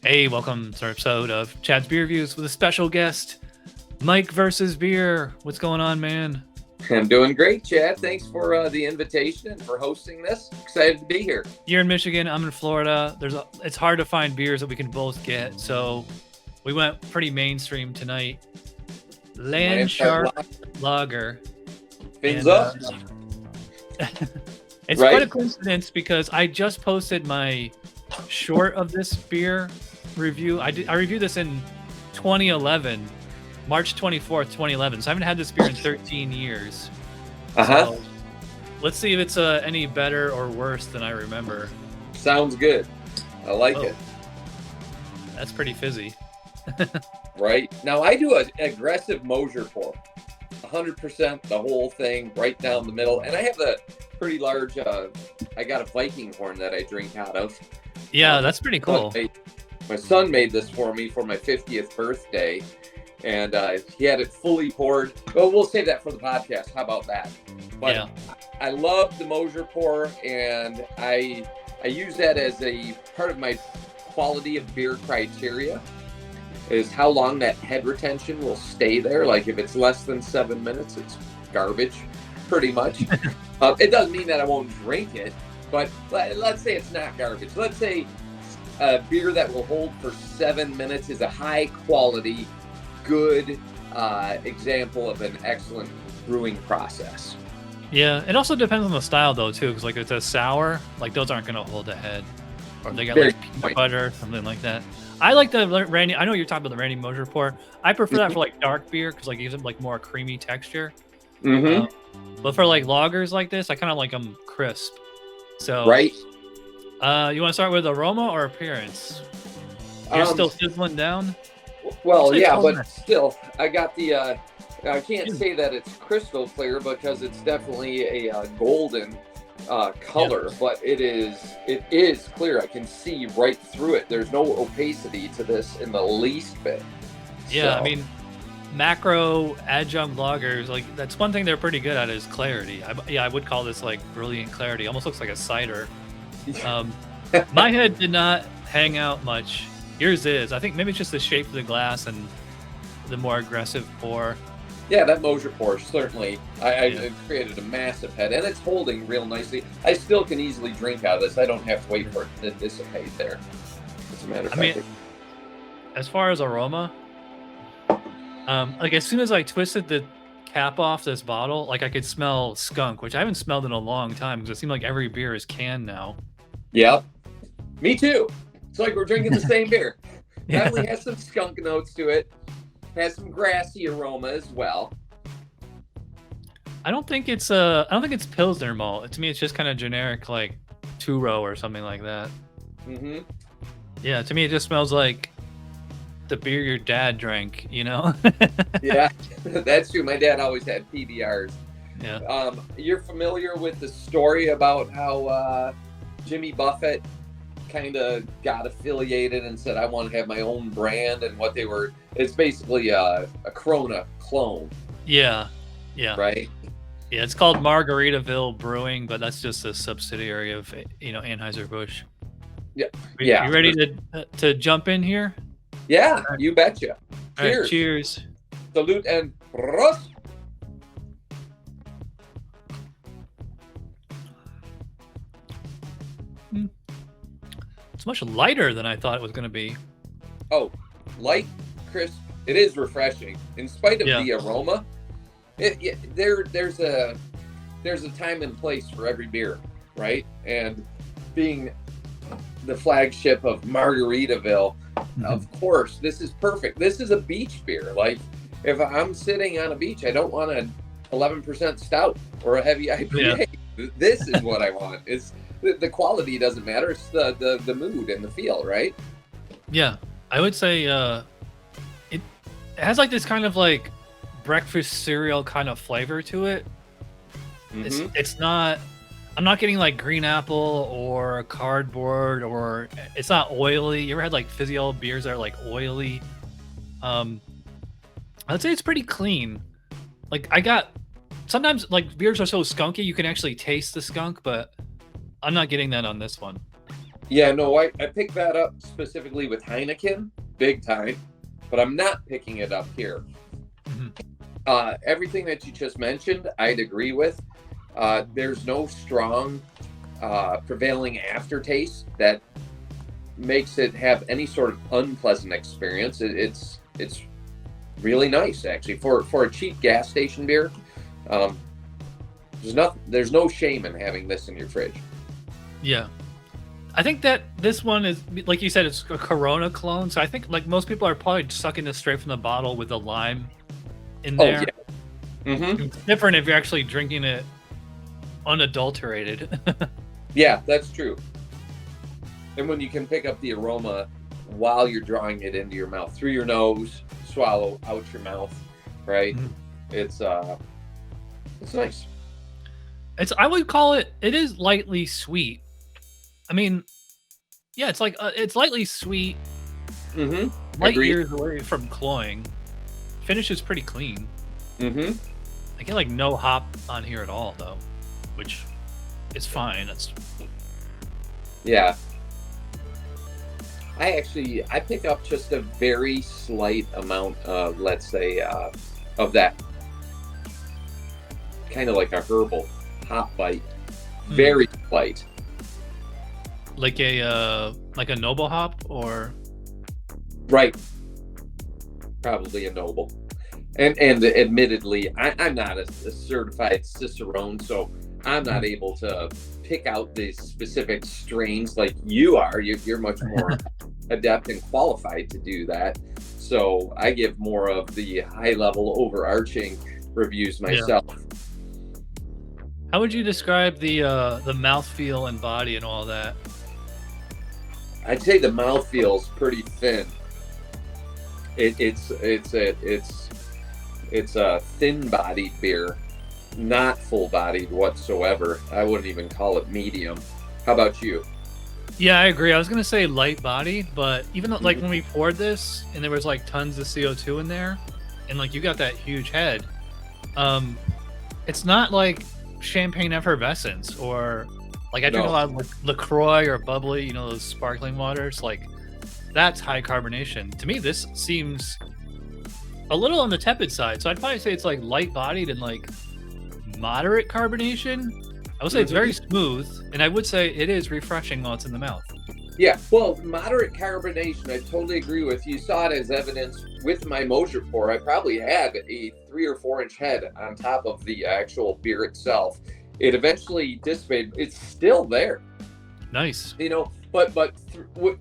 Hey, welcome to our episode of Chad's Beer Reviews with a special guest, Mike versus Beer. What's going on, man? I'm doing great, Chad. Thanks for the invitation and for hosting this. Excited to be here. You're in Michigan. I'm in Florida. It's hard to find beers that we can both get, so we went pretty mainstream tonight. Landshark Lager. Fins up. It's quite a coincidence because I just posted my short of this beer review. I reviewed this in 2011, March 24th, 2011. So I haven't had this beer in 13 years. So let's see if it's any better or worse than I remember. Sounds good. I like it. That's pretty fizzy. Right. Now I do an aggressive Mosher pour. 100% the whole thing right down the middle. And I have a pretty large, I got a Viking horn that I drink out of. Yeah, that's pretty cool. My son made this for me for my 50th birthday, and he had it fully poured. Well, we'll save that for the podcast. How about that? But yeah. I love the Mosher pour, and I use that as a part of my quality of beer criteria, is how long that head retention will stay there. Like if it's less than 7 minutes, it's garbage, pretty much. It doesn't mean that I won't drink it, but let's say it's not garbage. Let's say a beer that will hold for 7 minutes is a high quality, good example of an excellent brewing process. Yeah, it also depends on the style though too, because like if it's a sour, like those aren't going to hold a head, or they got like peanut butter, something like that. I like the Randy. I know you're talking about the Randy Mosher pour. I prefer that for like dark beer because like it gives them like more creamy texture. But for like lagers like this, I kind of like them crisp. So you want to start with aroma or appearance? You're still sizzling down. Well, yeah, but still, I got the. I can't say that it's crystal clear because it's definitely a golden color, but it is clear. I can see right through it. There's no opacity to this in the least bit. Yeah, so. I mean, macro adjunct lagers, like that's one thing they're pretty good at is clarity. I would call this like brilliant clarity. Almost looks like a cider. My head did not hang out much. Yours is. I think maybe it's just the shape of the glass and the more aggressive pour. Yeah, that Mosher pour, certainly. I created a massive head, and it's holding real nicely. I still can easily drink out of this. I don't have to wait for it to dissipate there. As a matter of fact. I mean, as far as aroma, like as soon as I twisted the cap off this bottle, like I could smell skunk, which I haven't smelled in a long time because it seemed like every beer is canned now. Yep. Me too. It's like we're drinking the same beer. Definitely has some skunk notes to it. Has some grassy aroma as well. I don't think it's Pilsner malt. To me, it's just kind of generic, like two-row or something like that. Yeah, to me, it just smells like the beer your dad drank. You know? Yeah, that's true. My dad always had PBRs. Yeah. You're familiar with the story about how Jimmy Buffett kind of got affiliated and said, I want to have my own brand, and what they were, it's basically a Corona clone. Yeah. Right? Yeah, it's called Margaritaville Brewing, but that's just a subsidiary of, Anheuser-Busch. Yeah. You ready to jump in here? Yeah, you betcha. Cheers. Right, cheers. Salute and Prost. It's much lighter than I thought it was going to be. Oh, light, crisp. It is refreshing. In spite of the aroma, there's a time and place for every beer, right? And being the flagship of Margaritaville, of course, this is perfect. This is a beach beer. Like, if I'm sitting on a beach, I don't want an 11% stout or a heavy IPA. Yeah. This is what I want. It's the quality doesn't matter. It's the mood and the feel, right? Yeah, I would say it has like this kind of like breakfast cereal kind of flavor to it. It's not. I'm not getting like green apple or cardboard, or it's not oily. You ever had like fizzy old beers that are like oily? I'd say it's pretty clean. Like sometimes like beers are so skunky you can actually taste the skunk, but I'm not getting that on this one. Yeah, no, I picked that up specifically with Heineken, big time, but I'm not picking it up here. Mm-hmm. Everything that you just mentioned, I'd agree with. There's no strong prevailing aftertaste that makes it have any sort of unpleasant experience. It's really nice, actually, for a cheap gas station beer. There's no shame in having this in your fridge. Yeah. I think that this one is, like you said, it's a Corona clone. So I think like most people are probably sucking this straight from the bottle with the lime in there. Oh, yeah. Mm-hmm. It's different if you're actually drinking it unadulterated. Yeah, that's true. And when you can pick up the aroma while you're drawing it into your mouth, through your nose, swallow out your mouth, right? Mm-hmm. It's nice. I would call it is lightly sweet. I mean, yeah, it's like it's lightly sweet. Mm-hmm. Light years away from cloying. Finish is pretty clean. Mm-hmm. I get like no hop on here at all though, which is fine. That's yeah. I pick up just a very slight amount of, let's say, of that kind of like a herbal hop bite, very slight. Like a noble hop, or right? Probably a noble. And admittedly, I'm not a certified cicerone, so I'm not able to pick out the specific strains like you are. You're much more adept and qualified to do that. So I give more of the high-level, overarching reviews myself. Yeah. How would you describe the mouthfeel and body and all that? I'd say the mouthfeel is pretty thin. It's a thin-bodied beer, not full-bodied whatsoever. I wouldn't even call it medium. How about you? Yeah, I agree. I was gonna say light body, but even though, like when we poured this and there was like tons of CO2 in there, and like you got that huge head, it's not like champagne effervescence or like I drink a lot of LaCroix or bubbly, you know, those sparkling waters. Like that's high carbonation. To me, this seems a little on the tepid side. So I'd probably say it's like light bodied and like moderate carbonation. I would say it's very smooth, and I would say it is refreshing while it's in the mouth. Yeah, well, moderate carbonation, I totally agree with. You saw it as evidence with my Mosher pour. I probably had a 3 or 4 inch head on top of the actual beer itself. It eventually dissipated. It's still there. Nice. You know, but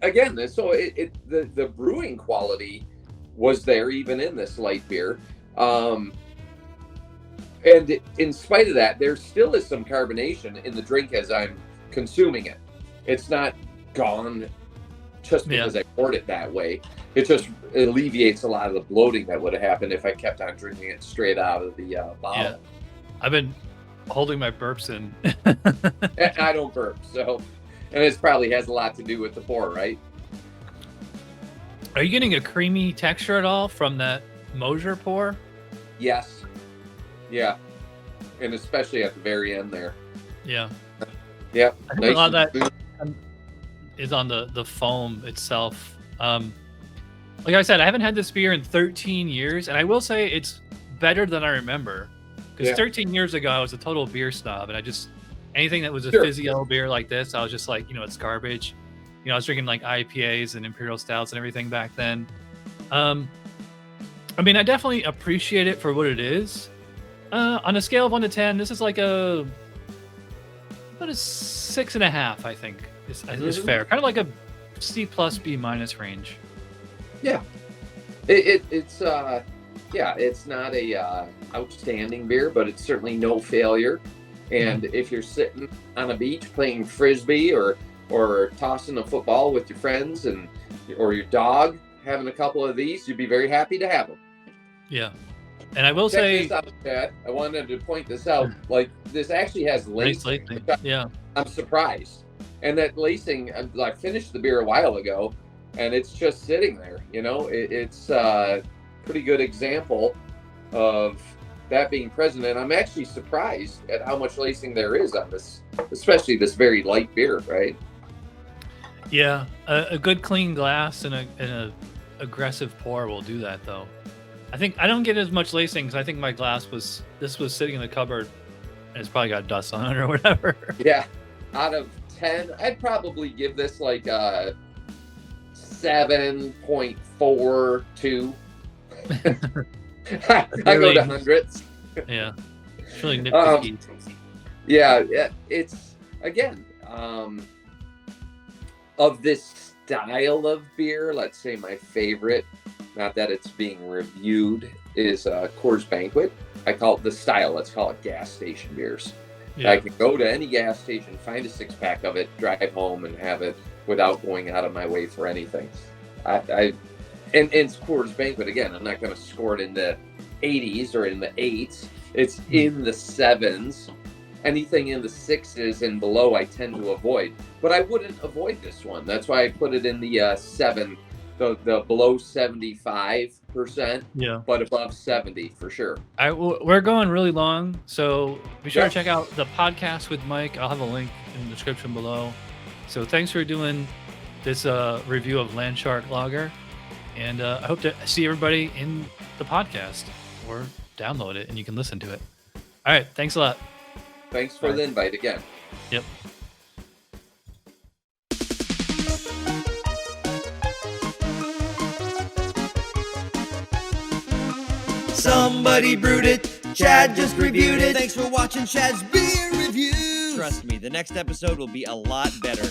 again, so the brewing quality was there even in this light beer. And in spite of that, there still is some carbonation in the drink as I'm consuming it. It's not gone just because I poured it that way. It just alleviates a lot of the bloating that would have happened if I kept on drinking it straight out of the bottle. Yeah. I've been holding my burps in. I don't burp, so, and it probably has a lot to do with the pour, right? Are you getting a creamy texture at all from that Mosher pour? Yes. Yeah, and especially at the very end there. Yeah. Yeah. I think a lot of that is on the foam itself. Like I said, I haven't had this beer in 13 years, and I will say it's better than I remember. Because 13 years ago, I was a total beer snob, and anything that was a physio beer like this, I was just like, you know, it's garbage. You know, I was drinking like IPAs and imperial stouts and everything back then. I mean, I definitely appreciate it for what it is. On a scale of 1 to 10, this is like about a 6.5. I think is fair. Kind of like a C plus B minus range. Yeah, it's not a outstanding beer, but it's certainly no failure. And if you're sitting on a beach playing frisbee or tossing a football with your friends or your dog, having a couple of these, you'd be very happy to have them. Yeah. And I will say, I wanted to point this out. Like, this actually has lacing. Yeah, I'm surprised. And that lacing, I finished the beer a while ago, and it's just sitting there. You know, it's a pretty good example of that being present. And I'm actually surprised at how much lacing there is on this, especially this very light beer, right? Yeah, a good clean glass and a aggressive pour will do that though. I think I don't get as much lacing because I think my glass was sitting in the cupboard and it's probably got dust on it or whatever. Yeah, out of 10, I'd probably give this like a 7.42. I go to hundreds. Yeah, it's really nitpicky. Yeah, it's again of this style of beer. Let's say my favorite, not that it's being reviewed, is Coors Banquet. I call it the style. Let's call it gas station beers. Yeah. I can go to any gas station, find a 6-pack of it, drive home, and have it without going out of my way for anything. And it's Coors Banquet again. I'm not going to score it in the 80s or in the 8s. It's in the 7s. Anything in the 6s and below, I tend to avoid. But I wouldn't avoid this one. That's why I put it in the 7, the below 75%, yeah, but above 70 for sure. We're going really long, so be sure to check out the podcast with Mike. I'll have a link in the description below. So thanks for doing this review of Landshark Lager, and I hope to see everybody in the podcast or download it and you can listen to it. All right, thanks a lot. Thanks for the invite again. Yep. Somebody brewed it. Chad just reviewed it. Thanks for watching Chad's beer review. Trust me, the next episode will be a lot better.